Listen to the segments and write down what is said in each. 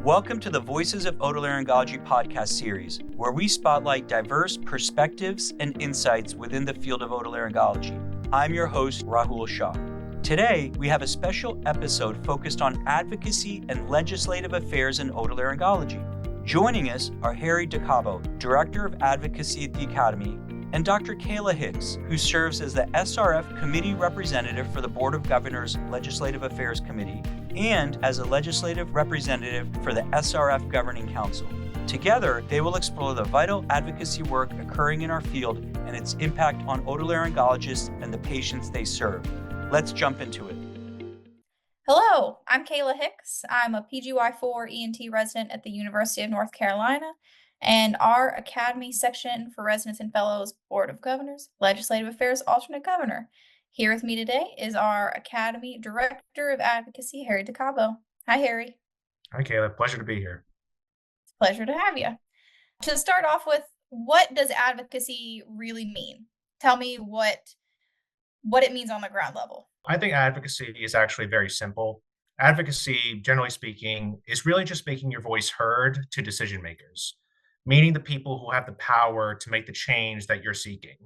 Welcome to the Voices of Otolaryngology podcast series, where we spotlight diverse perspectives and insights within the field of otolaryngology. I'm your host, Rahul Shah. Today, we have a special episode focused on advocacy and legislative affairs in otolaryngology. Joining us are Harry DeCabo, Director of Advocacy at the Academy, and Dr. Kayla Hicks, who serves as the SRF Committee Representative for the Board of Governors Legislative Affairs Committee and as a Legislative Representative for the SRF Governing Council. Together, they will explore the vital advocacy work occurring in our field and its impact on otolaryngologists and the patients they serve. Let's jump into it. Hello, I'm Kayla Hicks. I'm a PGY4 ENT resident at the University of North Carolina and our Academy section for Residents and Fellows Board of Governors, Legislative Affairs Alternate Governor. Here with me today is our Academy Director of Advocacy, Harry DeCabo. Hi, Harry. Hi, Kayla. Pleasure to be here. It's a pleasure to have you. To start off with, what does advocacy really mean? Tell me what it means on the ground level. I think advocacy is actually very simple. Advocacy, generally speaking, is really just making your voice heard to decision makers, meaning the people who have the power to make the change that you're seeking.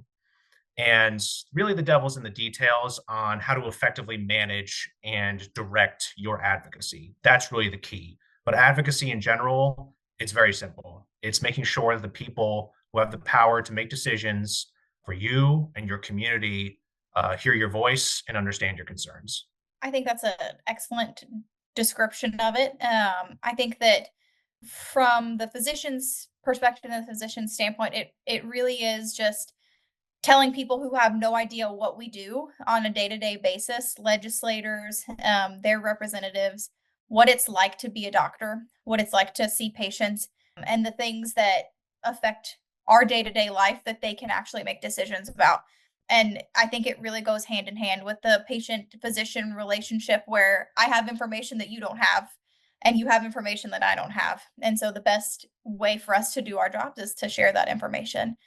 And really the devil's in the details on how to effectively manage and direct your advocacy. That's really the key. But advocacy in general, it's very simple. It's making sure that the people who have the power to make decisions for you and your community hear your voice and understand your concerns. I think that's an excellent description of it. I think that from the physician's perspective and the physician's standpoint, it really is just telling people who have no idea what we do on a day-to-day basis, legislators, their representatives, what it's like to be a doctor, what it's like to see patients, and the things that affect our day-to-day life that they can actually make decisions about. And I think it really goes hand in hand with the patient-physician relationship where I have information that you don't have and you have information that I don't have. And so the best way for us to do our jobs is to share that information,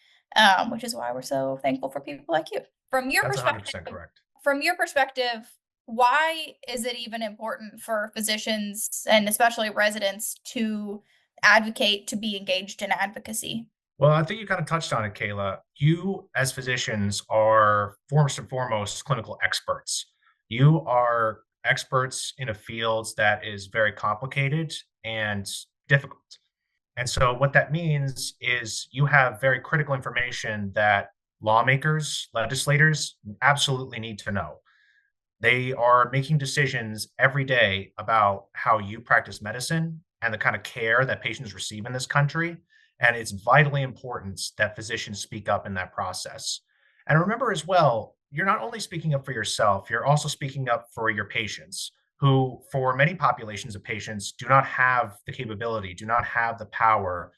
which is why we're so thankful for people like you. From your That's perspective, 100% correct. From your perspective, why is it even important for physicians and especially residents to advocate, to be engaged in advocacy? Well, I think you kind of touched on it, Kayla. You, as physicians, are first and foremost clinical experts. You are experts in a field that is very complicated and difficult. And so what that means is you have very critical information that lawmakers, legislators absolutely need to know. They are making decisions every day about how you practice medicine and the kind of care that patients receive in this country. And it's vitally important that physicians speak up in that process. And remember as well, you're not only speaking up for yourself, you're also speaking up for your patients, who, for many populations of patients, do not have the capability, do not have the power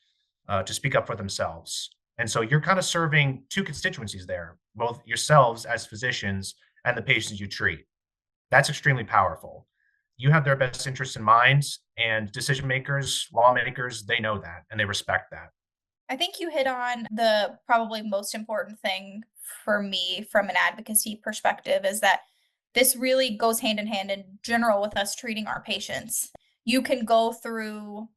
to speak up for themselves. And so you're kind of serving two constituencies there, both yourselves as physicians and the patients you treat. That's extremely powerful. You have their best interests in mind, and decision makers, lawmakers, they know that and they respect that. I think you hit on the probably most important thing for me from an advocacy perspective is that this really goes hand in hand in general with us treating our patients. You can go through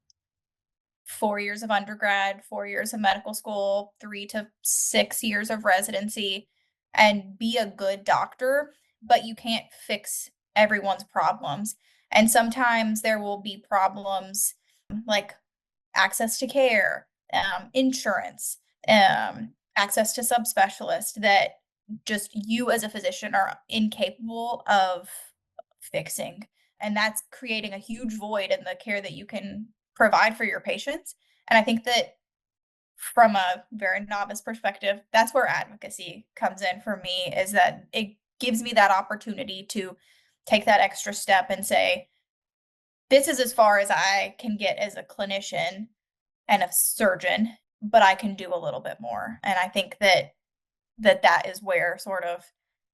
4 years of undergrad, 4 years of medical school, 3 to 6 years of residency, and be a good doctor, but you can't fix everyone's problems. And sometimes there will be problems like access to care, insurance, access to subspecialists that just you as a physician are incapable of fixing. And that's creating a huge void in the care that you can provide for your patients. And I think that from a very novice perspective, that's where advocacy comes in for me, is that it gives me that opportunity to take that extra step and say, this is as far as I can get as a clinician and a surgeon, but I can do a little bit more. And I think that is where sort of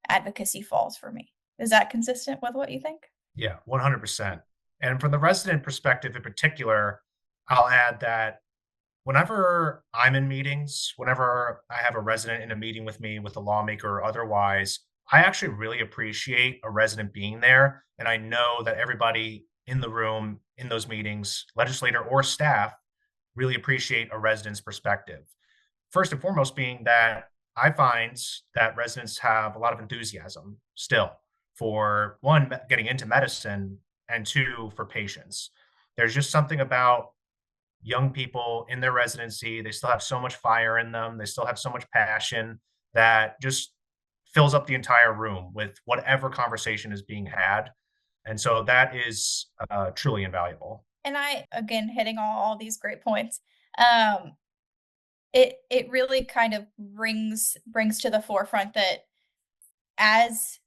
advocacy falls for me. Is that consistent with what you think? Yeah, 100%. And from the resident perspective in particular, I'll add that whenever I'm in meetings, whenever I have a resident in a meeting with me, with a lawmaker or otherwise, I actually really appreciate a resident being there. And I know that everybody in the room, in those meetings, legislator or staff, really appreciate a resident's perspective. First and foremost being that I find that residents have a lot of enthusiasm still for one, getting into medicine, and two, for patients. There's just something about young people in their residency. They still have so much fire in them. They still have so much passion that just fills up the entire room with whatever conversation is being had. And so that is truly invaluable. And again, hitting all these great points. Um, it really kind of brings to the forefront that as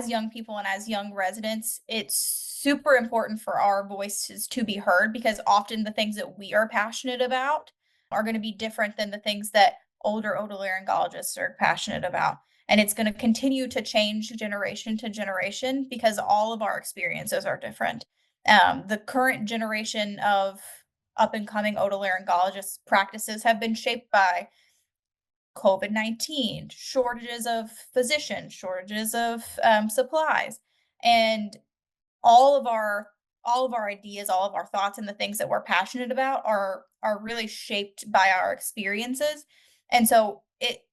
young people and as young residents, it's super important for our voices to be heard, because often the things that we are passionate about are going to be different than the things that older otolaryngologists are passionate about. And it's going to continue to change generation to generation because all of our experiences are different. The current generation of up and coming otolaryngologists practices have been shaped by COVID-19, shortages of physicians, shortages of supplies, and all of our ideas, all of our thoughts, and the things that we're passionate about are really shaped by our experiences. And so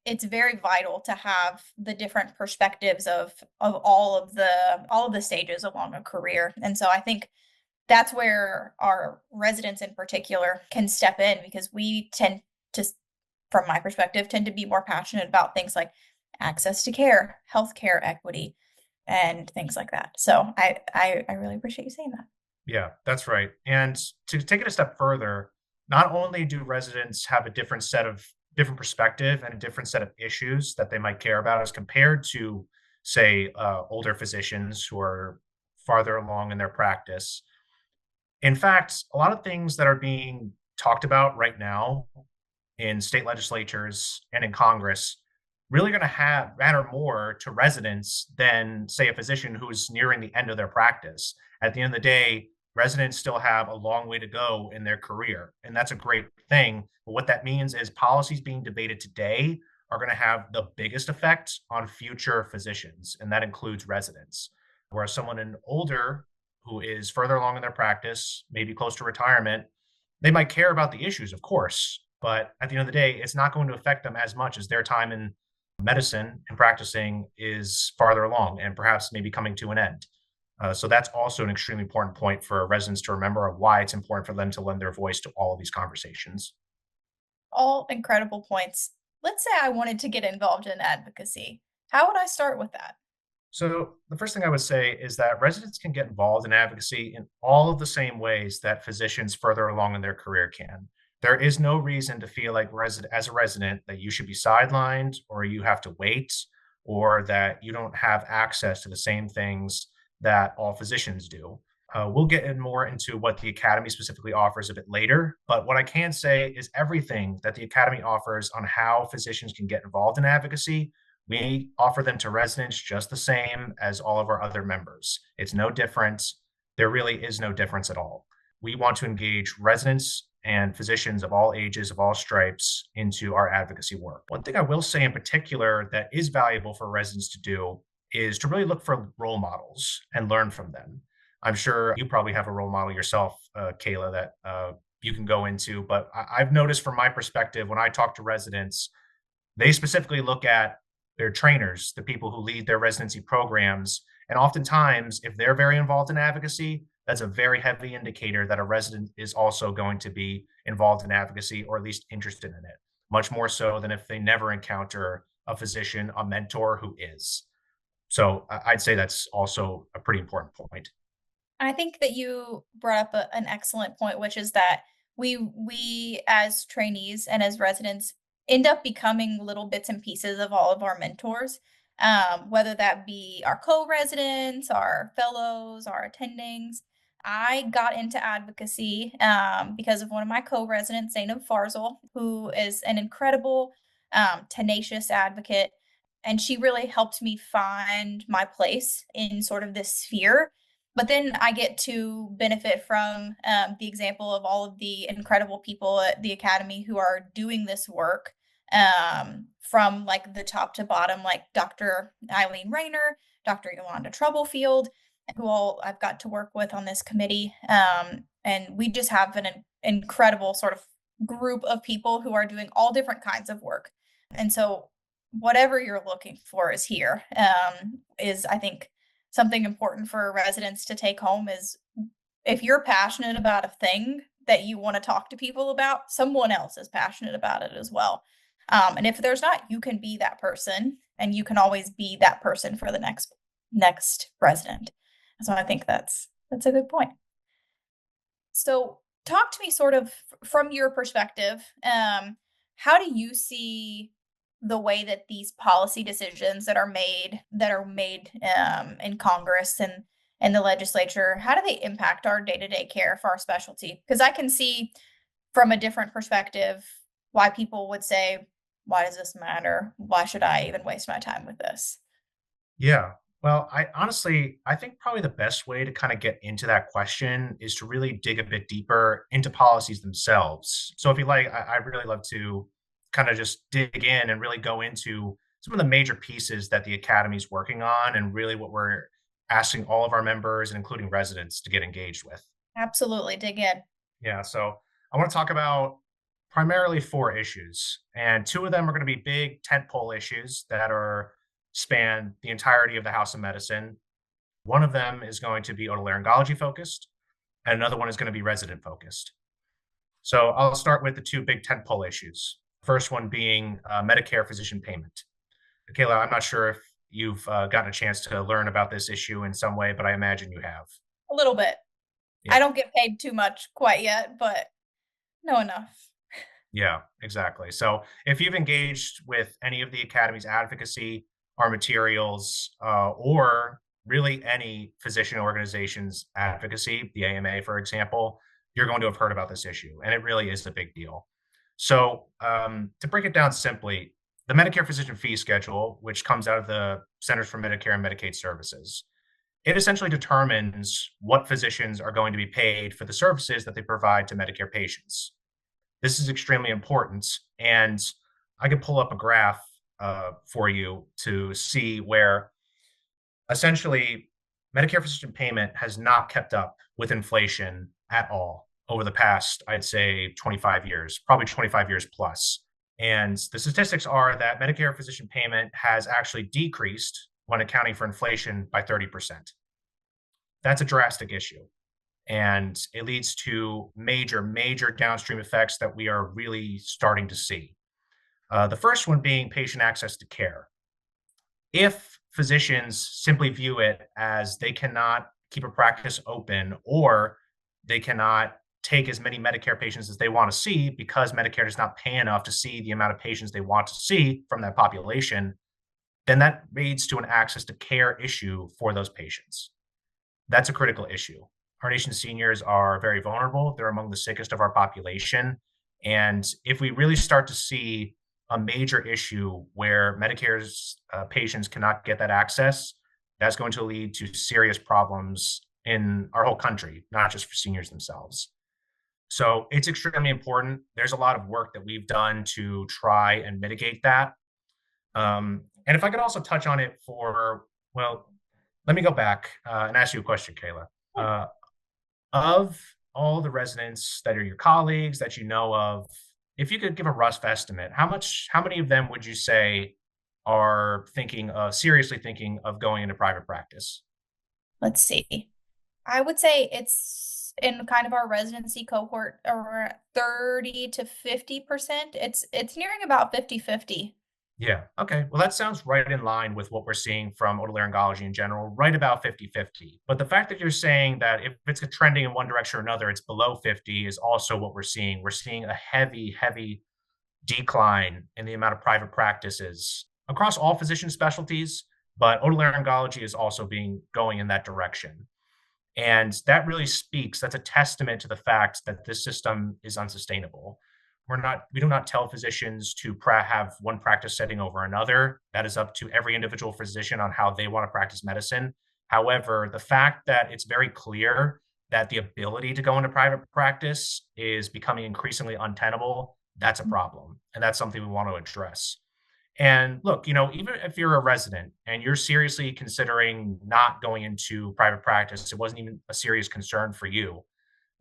it's very vital to have the different perspectives of all of the stages along a career. And so I think that's where our residents in particular can step in, because we tend to, from my perspective, tend to be more passionate about things like access to care, healthcare equity, and things like that. So I really appreciate you saying that. Yeah, that's right. And to take it a step further, not only do residents have a different perspective and a different set of issues that they might care about as compared to, say, older physicians who are farther along in their practice. In fact, a lot of things that are being talked about right now in state legislatures and in Congress really going to have matter more to residents than, say, a physician who's nearing the end of their practice. At the end of the day, residents still have a long way to go in their career, and that's a great thing. But what that means is policies being debated today are going to have the biggest effect on future physicians, and that includes residents. Whereas someone older who is further along in their practice, maybe close to retirement, they might care about the issues, of course, but at the end of the day, it's not going to affect them as much as their time in medicine and practicing is farther along and perhaps maybe coming to an end. So that's also an extremely important point for residents to remember of why it's important for them to lend their voice to all of these conversations. All incredible points. Let's say I wanted to get involved in advocacy. How would I start with that? So the first thing I would say is that residents can get involved in advocacy in all of the same ways that physicians further along in their career can. There is no reason to feel like as a resident that you should be sidelined or you have to wait or that you don't have access to the same things that all physicians do. We'll get in more into what the Academy specifically offers a bit later, but what I can say is everything that the Academy offers on how physicians can get involved in advocacy, we offer them to residents just the same as all of our other members. It's no different. There really is no difference at all. We want to engage residents and physicians of all ages, of all stripes, into our advocacy work. One thing I will say in particular that is valuable for residents to do is to really look for role models and learn from them. I'm sure you probably have a role model yourself, Kayla, that you can go into, but I've noticed from my perspective when I talk to residents, they specifically look at their trainers, the people who lead their residency programs. And oftentimes, if they're very involved in advocacy, that's a very heavy indicator that a resident is also going to be involved in advocacy or at least interested in it, much more so than if they never encounter a physician, a mentor who is. So I'd say that's also a pretty important point. I think that you brought up an excellent point, which is that we as trainees and as residents end up becoming little bits and pieces of all of our mentors, whether that be our co-residents, our fellows, our attendings. I got into advocacy because of one of my co-residents, Zainab Farzal, who is an incredible, tenacious advocate. And she really helped me find my place in sort of this sphere. But then I get to benefit from the example of all of the incredible people at the Academy who are doing this work, from like the top to bottom, like Dr. Eileen Rayner, Dr. Yolanda Troublefield. who all I've got to work with on this committee. And we just have an incredible sort of group of people who are doing all different kinds of work. And so whatever you're looking for is here. Is I think something important for residents to take home is if you're passionate about a thing that you want to talk to people about, someone else is passionate about it as well. And if there's not, you can be that person, and you can always be that person for the next resident. So I think that's a good point. So talk to me sort of from your perspective. How do you see the way that these policy decisions that are made in Congress and the legislature, how do they impact our day-to-day care for our specialty? Because I can see from a different perspective why people would say, why does this matter? Why should I even waste my time with this? Yeah. Well, I think probably the best way to kind of get into that question is to really dig a bit deeper into policies themselves. So if you like, I'd really love to kind of just dig in and really go into some of the major pieces that the Academy is working on and really what we're asking all of our members and including residents to get engaged with. Absolutely, dig in. Yeah. So I want to talk about primarily four issues, and two of them are going to be big tentpole issues that are span the entirety of the House of Medicine. One of them is going to be otolaryngology focused, and another one is going to be resident focused. So I'll start with the two big tentpole issues. First one being Medicare physician payment. Kayla, I'm not sure if you've gotten a chance to learn about this issue in some way, but I imagine you have. A little bit. Yeah. I don't get paid too much quite yet, but know enough. Yeah, exactly. So if you've engaged with any of the Academy's advocacy, our materials, or really any physician organization's advocacy, the AMA, for example, you're going to have heard about this issue, and it really is a big deal. So to break it down simply, the Medicare physician fee schedule, which comes out of the Centers for Medicare and Medicaid Services, it essentially determines what physicians are going to be paid for the services that they provide to Medicare patients. This is extremely important, and I could pull up a graph for you to see where essentially Medicare physician payment has not kept up with inflation at all over the past, I'd say, 25 years, probably 25 years plus. And the statistics are that Medicare physician payment has actually decreased when accounting for inflation by 30%. That's a drastic issue. And it leads to major, major downstream effects that we are really starting to see. The first one being patient access to care. If physicians simply view it as they cannot keep a practice open, or they cannot take as many Medicare patients as they want to see because Medicare does not pay enough to see the amount of patients they want to see from that population, then that leads to an access to care issue for those patients. That's a critical issue. Our nation's seniors are very vulnerable. They're among the sickest of our population. And if we really start to see a major issue where Medicare's patients cannot get that access, that's going to lead to serious problems in our whole country, not just for seniors themselves. So it's extremely important. There's a lot of work that we've done to try and mitigate that. And if I could also touch on it well, let me go back and ask you a question, Kayla. Of all the residents that are your colleagues that you know of, if you could give a rough estimate, how many of them would you say are seriously thinking of going into private practice? Let's see. I would say it's in kind of our residency cohort around 30 to 50%. It's nearing about 50-50. Yeah. Okay. Well, that sounds right in line with what we're seeing from otolaryngology in general, right about 50-50. But the fact that you're saying that if it's trending in one direction or another, it's below 50 is also what we're seeing. We're seeing a heavy, heavy decline in the amount of private practices across all physician specialties, but otolaryngology is also going in that direction. And that really that's a testament to the fact that this system is unsustainable. We do not tell physicians to have one practice setting over another. That is up to every individual physician on how they want to practice medicine. However, the fact that it's very clear that the ability to go into private practice is becoming increasingly untenable, that's a problem. And that's something we want to address. And look, even if you're a resident and you're seriously considering not going into private practice, it wasn't even a serious concern for you.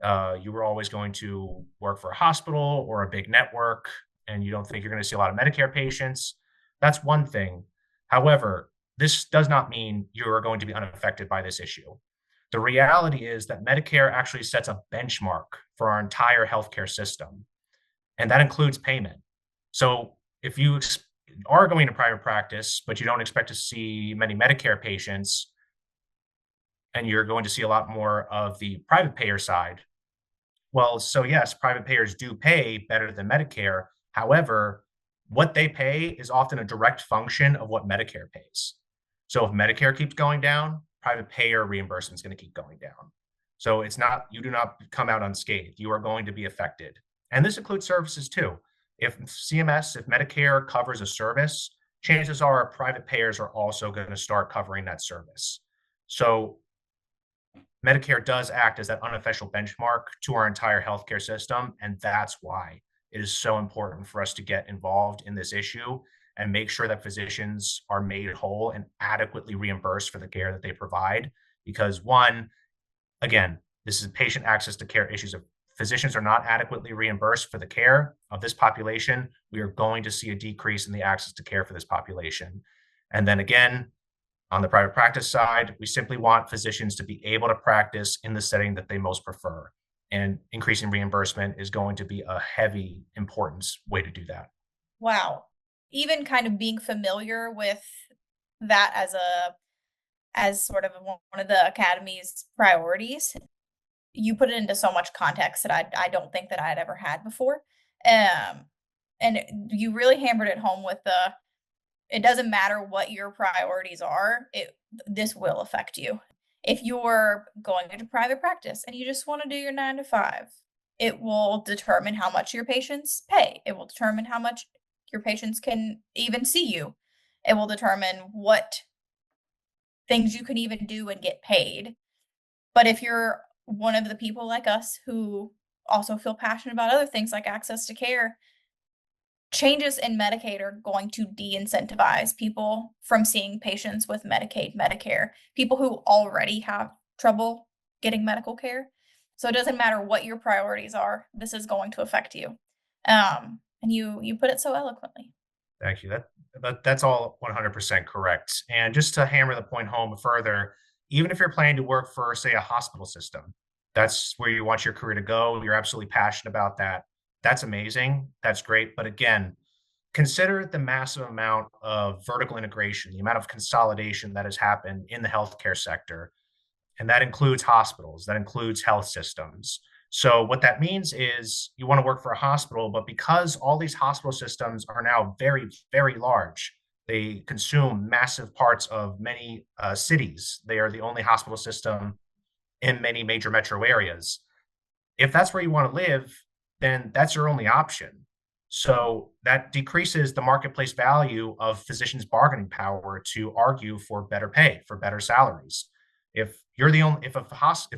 You were always going to work for a hospital or a big network, and you don't think you're going to see a lot of Medicare patients. That's one thing. However, this does not mean you are going to be unaffected by this issue. The reality is that Medicare actually sets a benchmark for our entire healthcare system, and that includes payment. So if you are going to private practice, but you don't expect to see many Medicare patients, and you're going to see a lot more of the private payer side, well, so yes, private payers do pay better than Medicare. However, what they pay is often a direct function of what Medicare pays. So if Medicare keeps going down, private payer reimbursement is going to keep going down. So it's not, you do not come out unscathed. You are going to be affected. And this includes services too. If Medicare covers a service, chances are private payers are also going to start covering that service. So Medicare does act as that unofficial benchmark to our entire healthcare system. And that's why it is so important for us to get involved in this issue and make sure that physicians are made whole and adequately reimbursed for the care that they provide. Because one, again, this is patient access to care issues. If physicians are not adequately reimbursed for the care of this population, we are going to see a decrease in the access to care for this population. And then again, on the private practice side, we simply want physicians to be able to practice in the setting that they most prefer. And increasing reimbursement is going to be a heavy importance way to do that. Wow. Even kind of being familiar with that as sort of one of the Academy's priorities, you put it into so much context that I don't think that I had ever had before. And you really hammered it home with it doesn't matter what your priorities are, this will affect you. If you're going into private practice and you just want to do your 9 to 5, it will determine how much your patients pay. It will determine how much your patients can even see you. It will determine what things you can even do and get paid. But if you're one of the people like us who also feel passionate about other things like access to care, changes in Medicaid are going to de-incentivize people from seeing patients with Medicaid, Medicare, people who already have trouble getting medical care. So it doesn't matter what your priorities are, this is going to affect you. And you put it so eloquently. Thank you. That's all 100% correct. And just to hammer the point home further, even if you're planning to work for, say, a hospital system, that's where you want your career to go. You're absolutely passionate about that. That's amazing. That's great. But again, consider the massive amount of vertical integration, the amount of consolidation that has happened in the healthcare sector. And that includes hospitals, that includes health systems. So what that means is you want to work for a hospital, but because all these hospital systems are now very, very large, they consume massive parts of many cities. They are the only hospital system in many major metro areas. If that's where you want to live, then that's your only option. So that decreases the marketplace value of physicians' bargaining power to argue for better pay, for better salaries. If you're the only, if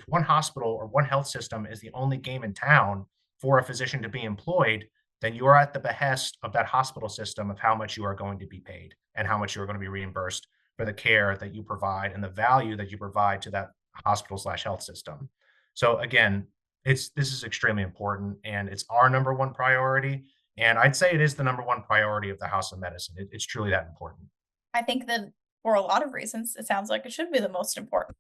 one hospital or one health system is the only game in town for a physician to be employed, then you are at the behest of that hospital system of how much you are going to be paid and how much you are going to be reimbursed for the care that you provide and the value that you provide to that hospital/health system. So again, this is extremely important, and it's our number one priority. And I'd say it is the number one priority of the House of Medicine. It's truly that important. I think that for a lot of reasons, it sounds like it should be the most important.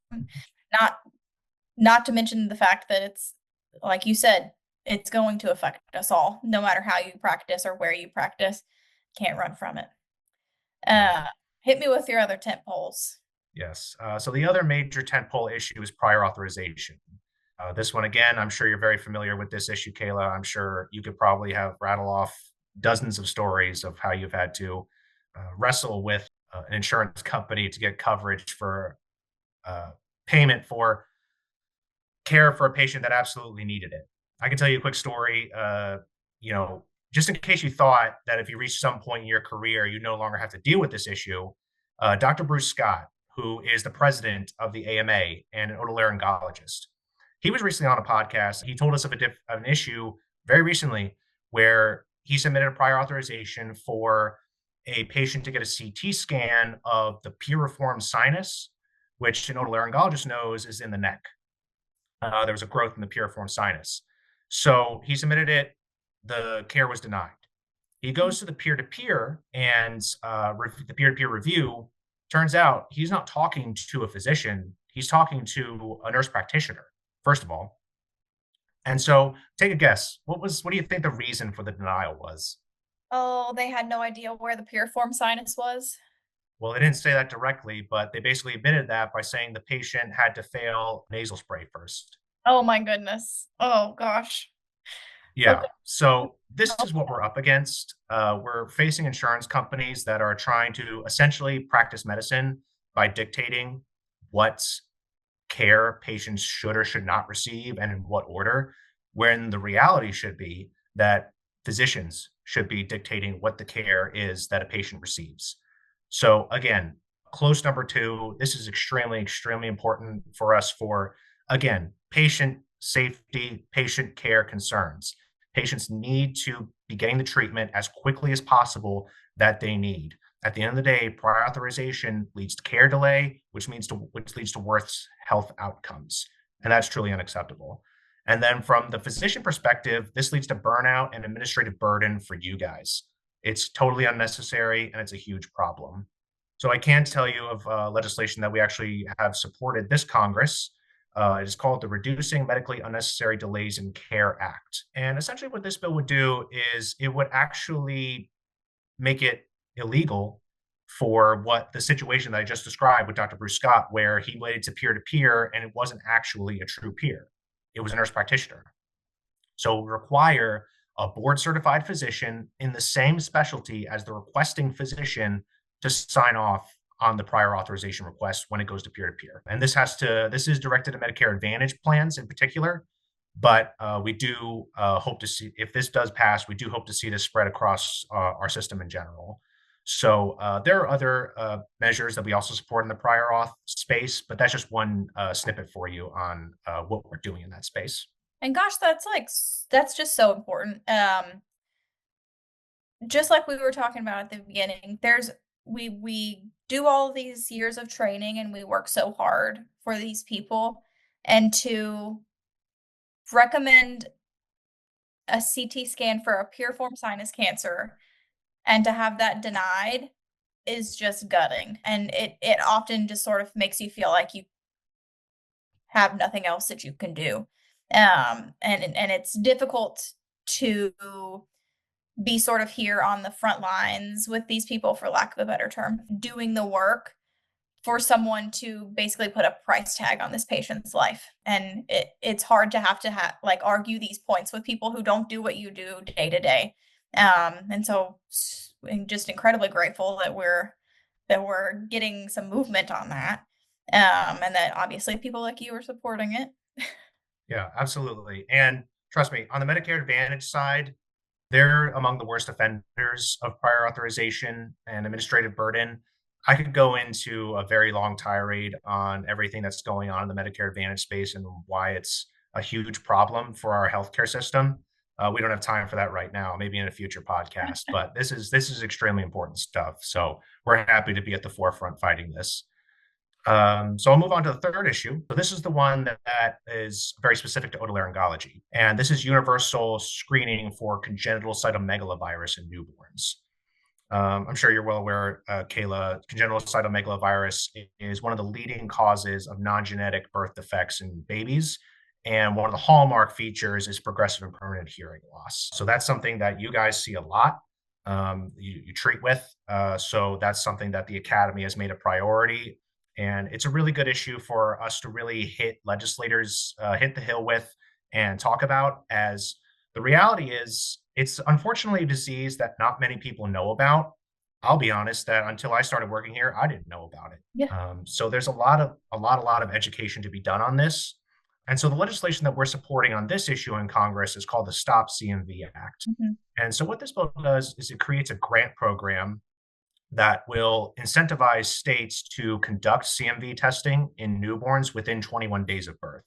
Not to mention the fact that it's, like you said, it's going to affect us all, no matter how you practice or where you practice. Can't run from it. Hit me with your other tent poles. Yes. So the other major tentpole issue is prior authorization. This one, again, I'm sure you're very familiar with this issue, Kayla. I'm sure you could probably rattle off dozens of stories of how you've had to wrestle with an insurance company to get coverage for payment for care for a patient that absolutely needed it. I can tell you a quick story. Just in case you thought that if you reach some point in your career, you no longer have to deal with this issue, Dr. Bruce Scott, who is the president of the AMA and an otolaryngologist, he was recently on a podcast. He told us of an issue very recently where he submitted a prior authorization for a patient to get a CT scan of the piriform sinus, which an otolaryngologist knows is in the neck. There was a growth in the piriform sinus. So he submitted it. The care was denied. He goes to the peer-to-peer, and the peer-to-peer review. Turns out he's not talking to a physician. He's talking to a nurse practitioner, first of all. And so take a guess. What do you think the reason for the denial was? Oh, they had no idea where the piriform sinus was. Well, they didn't say that directly, but they basically admitted that by saying the patient had to fail nasal spray first. Oh my goodness. Oh gosh. Yeah. Okay. So this is what we're up against. We're facing insurance companies that are trying to essentially practice medicine by dictating what care patients should or should not receive and in what order, when the reality should be that physicians should be dictating what the care is that a patient receives. So again, close number two, this is extremely, extremely important for us for, again, patient safety, patient care concerns. Patients need to be getting the treatment as quickly as possible that they need. At the end of the day, prior authorization leads to care delay, which leads to worse health outcomes, and that's truly unacceptable. And then from the physician perspective, this leads to burnout and administrative burden for you guys. It's totally unnecessary, and it's a huge problem. So I can tell you of legislation that we actually have supported this Congress. It is called the Reducing Medically Unnecessary Delays in Care Act. And essentially what this bill would do is it would actually make it illegal for what the situation that I just described with Dr. Bruce Scott, where he waited to peer and it wasn't actually a true peer. It was a nurse practitioner. So require a board certified physician in the same specialty as the requesting physician to sign off on the prior authorization request when it goes to peer. And this is directed to Medicare Advantage plans in particular, but we do hope to see, if this does pass, we do hope to see this spread across our system in general. So there are other measures that we also support in the prior auth space, but that's just one snippet for you on what we're doing in that space. And gosh, that's just so important. Just like we were talking about at the beginning, we do all these years of training and we work so hard for these people, and to recommend a CT scan for a piriform sinus cancer and to have that denied is just gutting. And it often just sort of makes you feel like you have nothing else that you can do. And it's difficult to be sort of here on the front lines with these people, for lack of a better term, doing the work for someone to basically put a price tag on this patient's life. And it's hard to have like argue these points with people who don't do what you do day to day. And so I'm just incredibly grateful that we're getting some movement on that. And that obviously people like you are supporting it. Yeah, absolutely. And trust me, on the Medicare Advantage side, they're among the worst offenders of prior authorization and administrative burden. I could go into a very long tirade on everything that's going on in the Medicare Advantage space and why it's a huge problem for our healthcare system. We don't have time for that right now, maybe in a future podcast, but this is extremely important stuff. So we're happy to be at the forefront fighting this. So I'll move on to the third issue. So this is the one that is very specific to otolaryngology. And this is universal screening for congenital cytomegalovirus in newborns. I'm sure you're well aware, Kayla, congenital cytomegalovirus is one of the leading causes of non-genetic birth defects in babies. And one of the hallmark features is progressive and permanent hearing loss. So that's something that you guys see a lot, you treat with. So that's something that the Academy has made a priority. And it's a really good issue for us to really hit legislators, hit the hill with and talk about, as the reality is it's unfortunately a disease that not many people know about. I'll be honest that until I started working here, I didn't know about it. Yeah. So there's a lot of education to be done on this. And so the legislation that we're supporting on this issue in Congress is called the Stop CMV Act. Mm-hmm. And so what this bill does is it creates a grant program that will incentivize states to conduct CMV testing in newborns within 21 days of birth.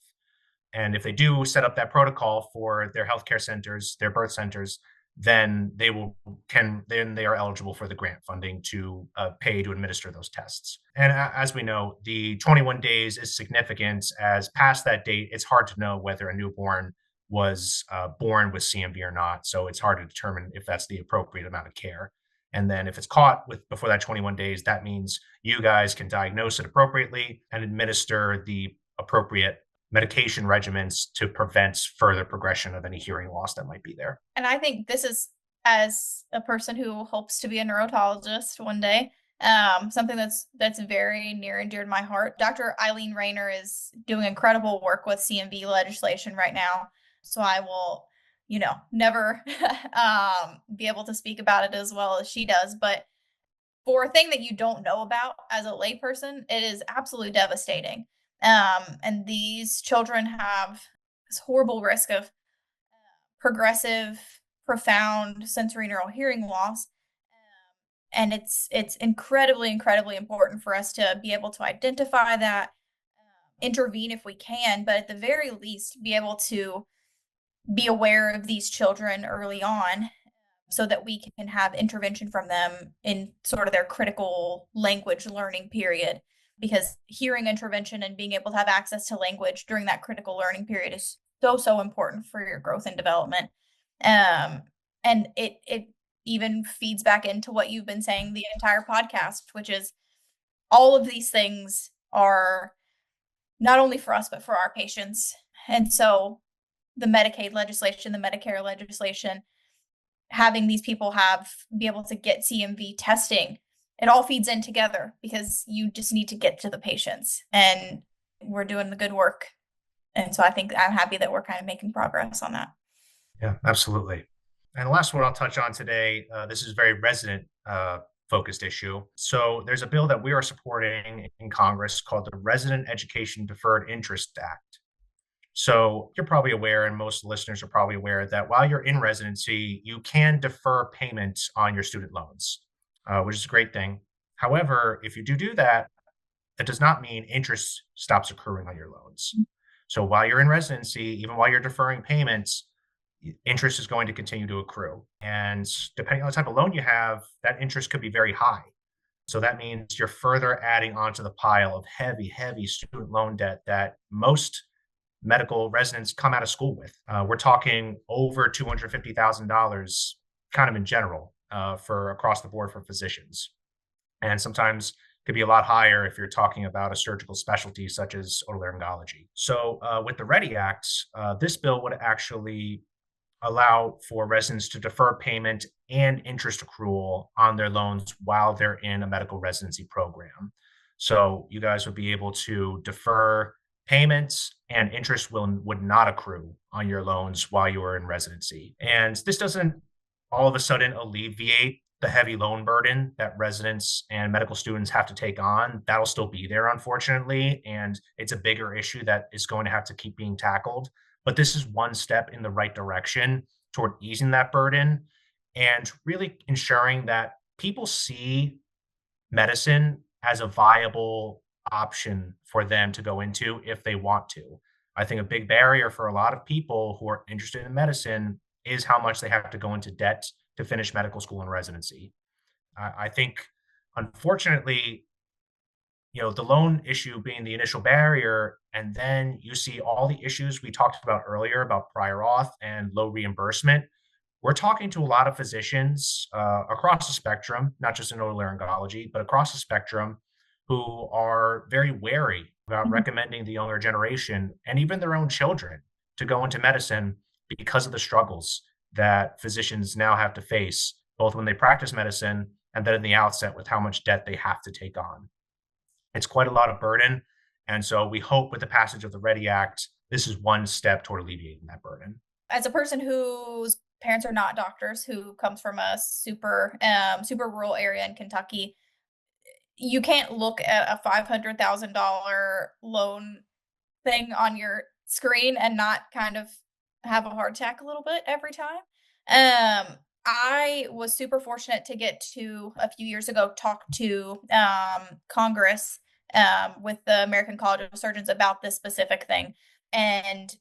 And if they do set up that protocol for their healthcare centers, their birth centers, then they are eligible for the grant funding to pay to administer those tests. And as we know, the 21 days is significant, as past that date, it's hard to know whether a newborn was born with CMV or not. So it's hard to determine if that's the appropriate amount of care. And then if it's caught before that 21 days, that means you guys can diagnose it appropriately and administer the appropriate medication regimens to prevent further progression of any hearing loss that might be there. And I think this is, as a person who hopes to be a neurotologist one day, something that's very near and dear to my heart. Dr. Eileen Rayner is doing incredible work with CMV legislation right now. So I will, never be able to speak about it as well as she does. But for a thing that you don't know about as a layperson, it is absolutely devastating. And these children have this horrible risk of progressive, profound sensorineural hearing loss. And it's incredibly, incredibly important for us to be able to identify that, intervene if we can, but at the very least, be able to be aware of these children early on so that we can have intervention from them in sort of their critical language learning period. Because hearing intervention and being able to have access to language during that critical learning period is so important for your growth and development. And it even feeds back into what you've been saying the entire podcast, which is all of these things are not only for us, but for our patients. And so the Medicaid legislation, the Medicare legislation, having these people be able to get CMV testing, it all feeds in together because you just need to get to the patients, and we're doing the good work. And so I think I'm happy that we're kind of making progress on that. Yeah, absolutely. And the last one I'll touch on today, this is a very resident focused issue. So there's a bill that we are supporting in Congress called the Resident Education Deferred Interest Act. So you're probably aware, and most listeners are probably aware, that while you're in residency, you can defer payment on your student loans, which is a great thing. However, if you do that, that does not mean interest stops accruing on your loans. So while you're in residency, even while you're deferring payments, interest is going to continue to accrue. And depending on the type of loan you have, that interest could be very high. So that means you're further adding onto the pile of heavy student loan debt that most medical residents come out of school with. We're talking over $250,000 kind of in general for across the board for physicians. And sometimes could be a lot higher if you're talking about a surgical specialty such as otolaryngology. So with the READY Act, this bill would actually allow for residents to defer payment and interest accrual on their loans while they're in a medical residency program. So you guys would be able to defer payments, and interest would not accrue on your loans while you are in residency. And this doesn't all of a sudden alleviate the heavy loan burden that residents and medical students have to take on. That'll still be there, unfortunately, and it's a bigger issue that is going to have to keep being tackled. But this is one step in the right direction toward easing that burden and really ensuring that people see medicine as a viable option for them to go into if they want to. I think a big barrier for a lot of people who are interested in medicine is how much they have to go into debt to finish medical school and residency. I think, unfortunately, the loan issue being the initial barrier, and then you see all the issues we talked about earlier about prior auth and low reimbursement. We're talking to a lot of physicians across the spectrum, not just in otolaryngology, but across the spectrum, who are very wary about recommending the younger generation and even their own children to go into medicine because of the struggles that physicians now have to face, both when they practice medicine and then in the outset with how much debt they have to take on. It's quite a lot of burden. And so we hope with the passage of the READY Act, this is one step toward alleviating that burden. As a person whose parents are not doctors, who comes from a super rural area in Kentucky, you can't look at a $500,000 loan thing on your screen and not kind of have a heart attack a little bit every time. I was super fortunate to get to, a few years ago, talk to Congress with the American College of Surgeons about this specific thing. And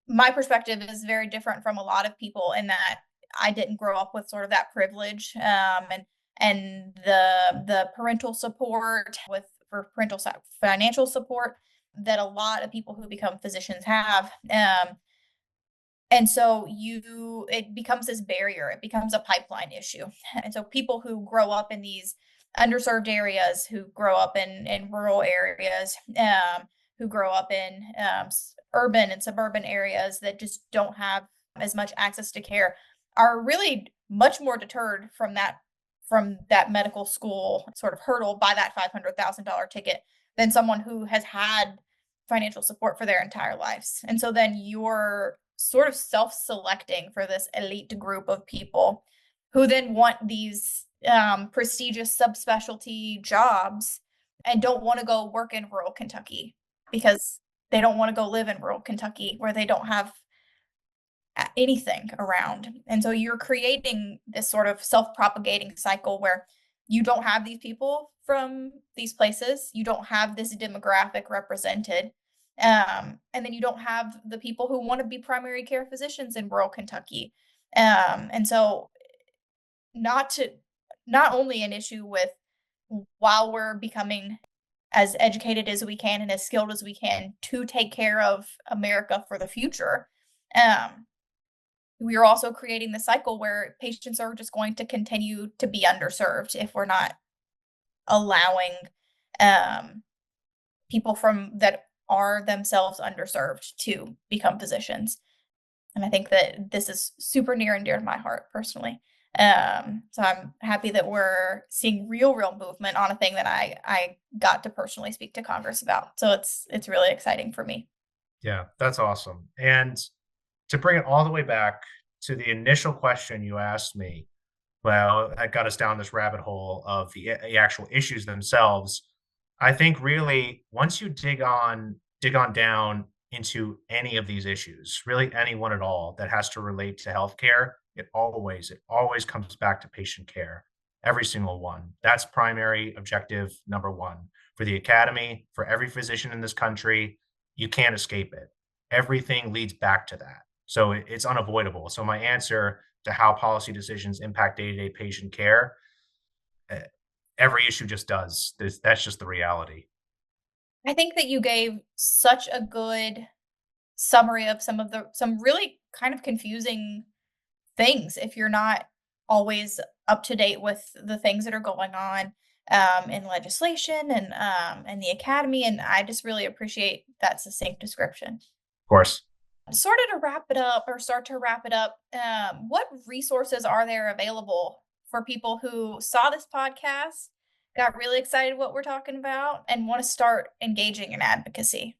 my perspective is very different from a lot of people in that I didn't grow up with sort of that privilege, and the parental support for parental financial support that a lot of people who become physicians have. And so it becomes this barrier, it becomes a pipeline issue. And so people who grow up in these underserved areas, who grow up in rural areas, who grow up in urban and suburban areas that just don't have as much access to care, are really much more deterred from that medical school sort of hurdle by that $500,000 ticket than someone who has had financial support for their entire lives. And so then you're sort of self-selecting for this elite group of people who then want these prestigious subspecialty jobs and don't want to go work in rural Kentucky because they don't want to go live in rural Kentucky where they don't have anything around. And so you're creating this sort of self-propagating cycle where you don't have these people from these places, you don't have this demographic represented. And then you don't have the people who want to be primary care physicians in rural Kentucky. And so not only an issue with while we're becoming as educated as we can and as skilled as we can to take care of America for the future, we are also creating the cycle where patients are just going to continue to be underserved if we're not allowing people that are themselves underserved to become physicians. And I think that this is super near and dear to my heart personally. So I'm happy that we're seeing real movement on a thing that I got to personally speak to Congress about. So it's really exciting for me. Yeah, that's awesome. And to bring it all the way back to the initial question you asked me, well, that got us down this rabbit hole of the actual issues themselves. I think really once you dig on down into any of these issues, really any one at all that has to relate to healthcare, it always comes back to patient care. Every single one. That's primary objective number one. For the Academy, for every physician in this country, you can't escape it. Everything leads back to that. So it's unavoidable. So my answer to how policy decisions impact day-to-day patient care, every issue just does. That's just the reality. I think that you gave such a good summary of some really kind of confusing things if you're not always up to date with the things that are going on in legislation and the Academy. And I just really appreciate that succinct description. Of course. Sort of to wrap it up or start to wrap it up, what resources are there available for people who saw this podcast, got really excited what we're talking about, and want to start engaging in advocacy?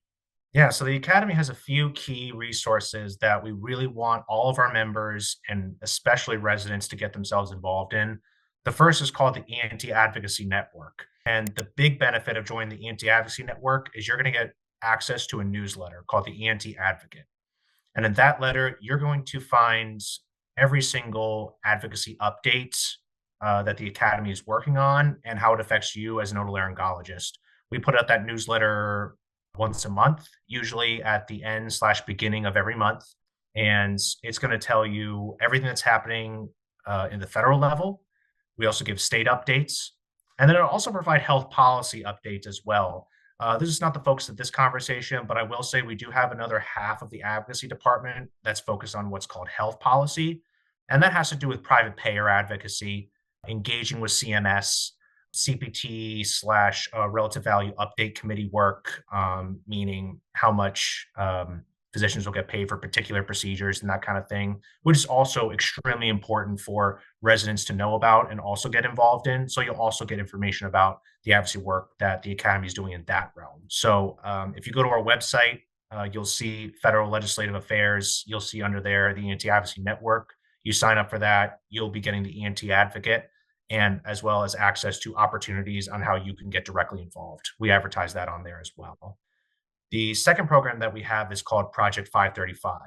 Yeah, so the Academy has a few key resources that we really want all of our members and especially residents to get themselves involved in. The first is called the ENT Advocacy Network. And the big benefit of joining the ENT Advocacy Network is you're going to get access to a newsletter called the ENT Advocate. And in that letter, you're going to find every single advocacy update that the Academy is working on and how it affects you as an otolaryngologist. We put out that newsletter once a month, usually at the end/beginning of every month. And it's going to tell you everything that's happening in the federal level. We also give state updates. And then it'll also provide health policy updates as well. This is not the focus of this conversation, but I will say we do have another half of the advocacy department that's focused on what's called health policy. And that has to do with private payer advocacy, engaging with CMS, CPT/relative value update committee work, meaning how much physicians will get paid for particular procedures and that kind of thing, which is also extremely important for residents to know about and also get involved in. So you'll also get information about the advocacy work that the Academy is doing in that realm. So if you go to our website, you'll see Federal Legislative Affairs. You'll see under there the ENT Advocacy Network. You sign up for that, you'll be getting the ENT Advocate, and as well as access to opportunities on how you can get directly involved. We advertise that on there as well. The second program that we have is called Project 535.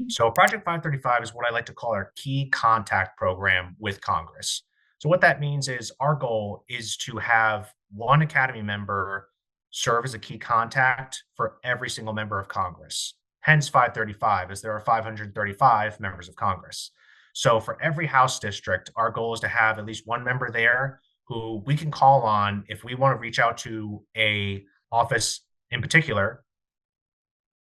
So Project 535 is what I like to call our key contact program with Congress. So what that means is our goal is to have one Academy member serve as a key contact for every single member of Congress. Hence 535, as there are 535 members of Congress. So for every house district, our goal is to have at least one member there who we can call on if we want to reach out to a office in particular.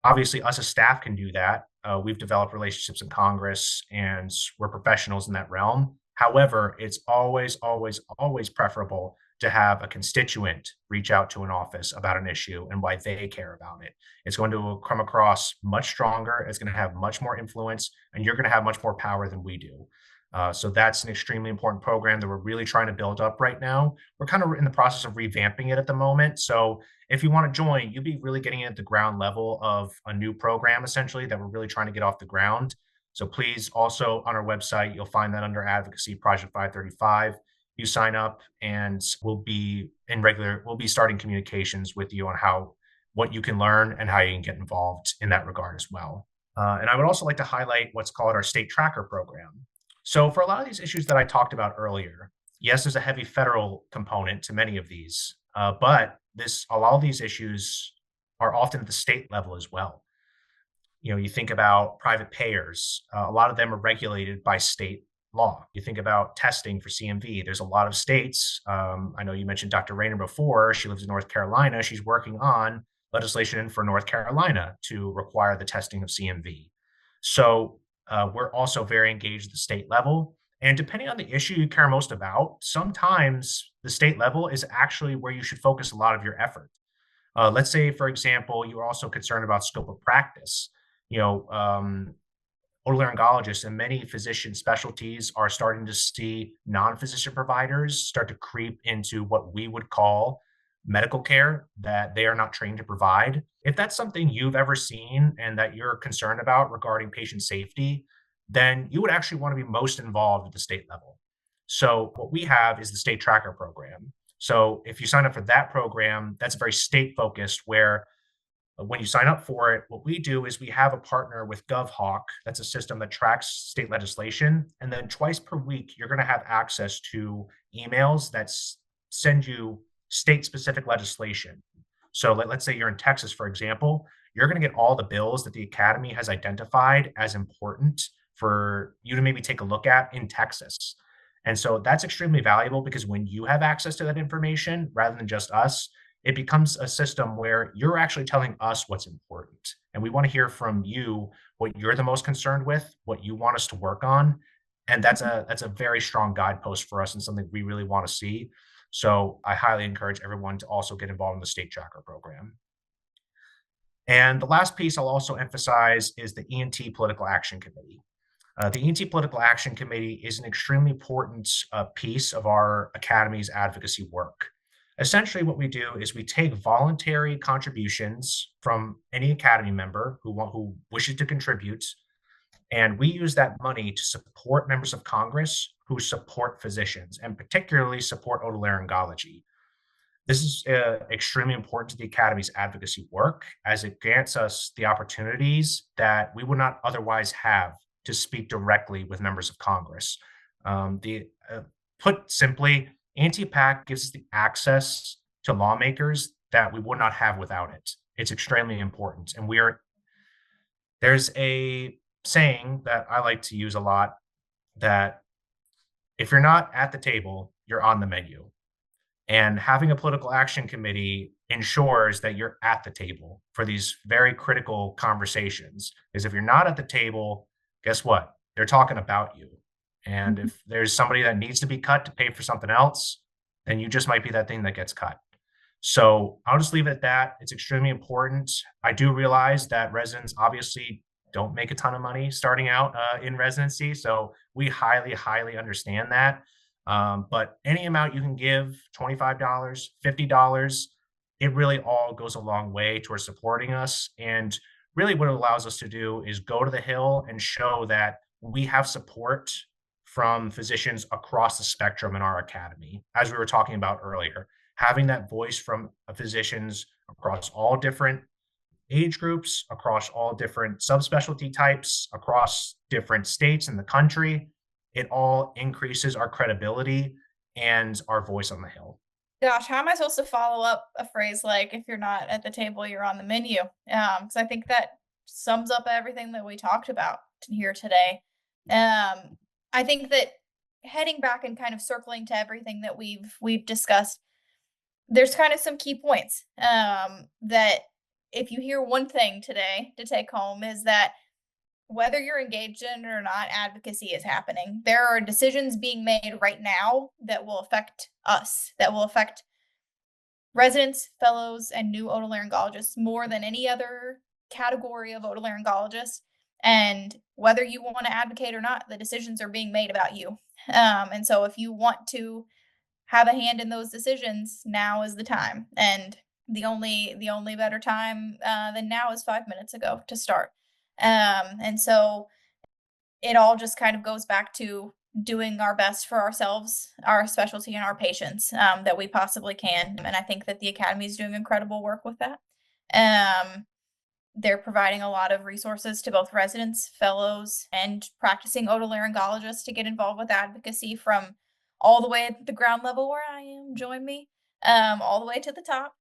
Obviously, us as staff can do that. We've developed relationships in Congress and we're professionals in that realm. However, it's always, always, always preferable to have a constituent reach out to an office about an issue and why they care about it. It's going to come across much stronger. It's going to have much more influence, and you're going to have much more power than we do. So that's an extremely important program that we're really trying to build up right now. We're kind of in the process of revamping it at the moment. So if you want to join, you'll be really getting at the ground level of a new program, essentially, that we're really trying to get off the ground. So please also on our website, you'll find that under Advocacy Project 535. You sign up and we'll be starting communications with you on what you can learn and how you can get involved in that regard as well. And I would also like to highlight what's called our state tracker program. So for a lot of these issues that I talked about earlier, yes, there's a heavy federal component to many of these, but a lot of these issues are often at the state level as well. You think about private payers, a lot of them are regulated by state law. You think about testing for CMV. There's a lot of states. I know you mentioned Dr. Rayner before. She lives in North Carolina. She's working on legislation for North Carolina to require the testing of CMV. So we're also very engaged at the state level. And depending on the issue you care most about, sometimes the state level is actually where you should focus a lot of your effort. Let's say, for example, you are also concerned about scope of practice. Otolaryngologists and many physician specialties are starting to see non-physician providers start to creep into what we would call medical care that they are not trained to provide. If that's something you've ever seen and that you're concerned about regarding patient safety, then you would actually want to be most involved at the state level. So what we have is the state tracker program. So if you sign up for that program, that's very state focused, where when you sign up for it, what we do is we have a partner with GovHawk. That's a system that tracks state legislation. And then twice per week, you're going to have access to emails that send you state-specific legislation. So let's say you're in Texas, for example, you're going to get all the bills that the Academy has identified as important for you to maybe take a look at in Texas. And so that's extremely valuable because when you have access to that information, rather than just us, it becomes a system where you're actually telling us what's important. And we want to hear from you what you're the most concerned with, what you want us to work on. And that's a very strong guidepost for us and something we really want to see. So I highly encourage everyone to also get involved in the state tracker program. And the last piece I'll also emphasize is the ENT Political Action Committee. The ENT Political Action Committee is an extremely important piece of our Academy's advocacy work. Essentially, what we do is we take voluntary contributions from any Academy member who wishes to contribute, and we use that money to support members of Congress who support physicians and particularly support otolaryngology. This is extremely important to the Academy's advocacy work, as it grants us the opportunities that we would not otherwise have to speak directly with members of Congress. Put simply, ENT PAC gives us the access to lawmakers that we would not have without it. It's extremely important. And there's a saying that I like to use a lot, that if you're not at the table, you're on the menu. And having a political action committee ensures that you're at the table for these very critical conversations. Because if you're not at the table, guess what? They're talking about you. And if there's somebody that needs to be cut to pay for something else, then you just might be that thing that gets cut. So I'll just leave it at that. It's extremely important. I do realize that residents obviously don't make a ton of money starting out in residency. So we highly, highly understand that. But any amount you can give, $25, $50, it really all goes a long way towards supporting us. And really what it allows us to do is go to the Hill and show that we have support from physicians across the spectrum in our academy. As we were talking about earlier, having that voice from physicians across all different age groups, across all different subspecialty types, across different states in the country, it all increases our credibility and our voice on the Hill. Gosh, how am I supposed to follow up a phrase like, if you're not at the table, you're on the menu? Because I think that sums up everything that we talked about here today. I think that heading back and kind of circling to everything that we've discussed, there's kind of some key points that if you hear one thing today to take home is that whether you're engaged in it or not, advocacy is happening. There are decisions being made right now that will affect us, that will affect residents, fellows, and new otolaryngologists more than any other category of otolaryngologists. And whether you want to advocate or not, the decisions are being made about you. And so if you want to have a hand in those decisions, now is the time. And the only better time than now is 5 minutes ago to start. And so it all just kind of goes back to doing our best for ourselves, our specialty, and our patients that we possibly can. And I think that the Academy is doing incredible work with that. They're providing a lot of resources to both residents, fellows, and practicing otolaryngologists to get involved with advocacy from all the way at the ground level where I am, join me, all the way to the top.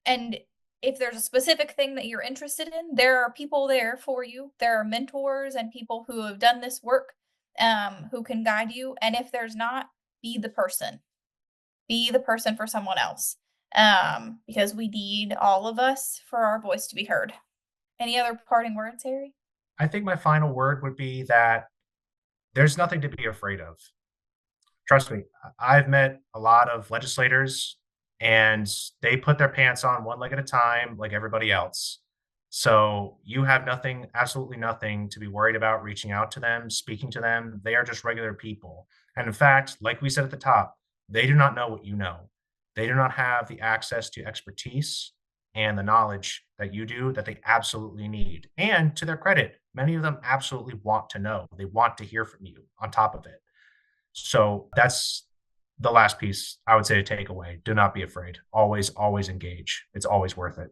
And if there's a specific thing that you're interested in, there are people there for you. There are mentors and people who have done this work who can guide you. And if there's not, be the person. Be the person for someone else. Because we need all of us for our voice to be heard. Any other parting words, Harry? I think my final word would be that there's nothing to be afraid of. Trust me, I've met a lot of legislators and they put their pants on one leg at a time like everybody else. So you have nothing, absolutely nothing to be worried about reaching out to them, speaking to them. They are just regular people. And in fact, like we said at the top, they do not know what you know. They do not have the access to expertise and the knowledge that you do that they absolutely need. And to their credit, many of them absolutely want to know. They want to hear from you on top of it. So that's the last piece I would say to take away. Do not be afraid. Always, always engage. It's always worth it.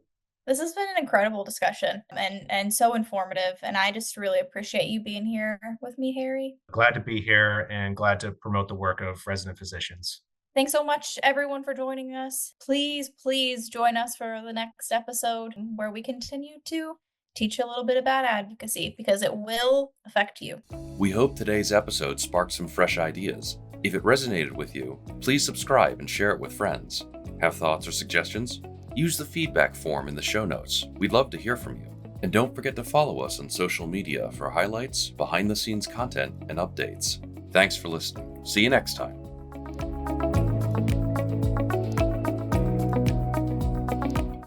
This has been an incredible discussion and so informative. And I just really appreciate you being here with me, Harry. Glad to be here and glad to promote the work of resident physicians. Thanks so much, everyone, for joining us. Please, please join us for the next episode where we continue to teach you a little bit about advocacy because it will affect you. We hope today's episode sparked some fresh ideas. If it resonated with you, please subscribe and share it with friends. Have thoughts or suggestions? Use the feedback form in the show notes. We'd love to hear from you. And don't forget to follow us on social media for highlights, behind-the-scenes content, and updates. Thanks for listening. See you next time.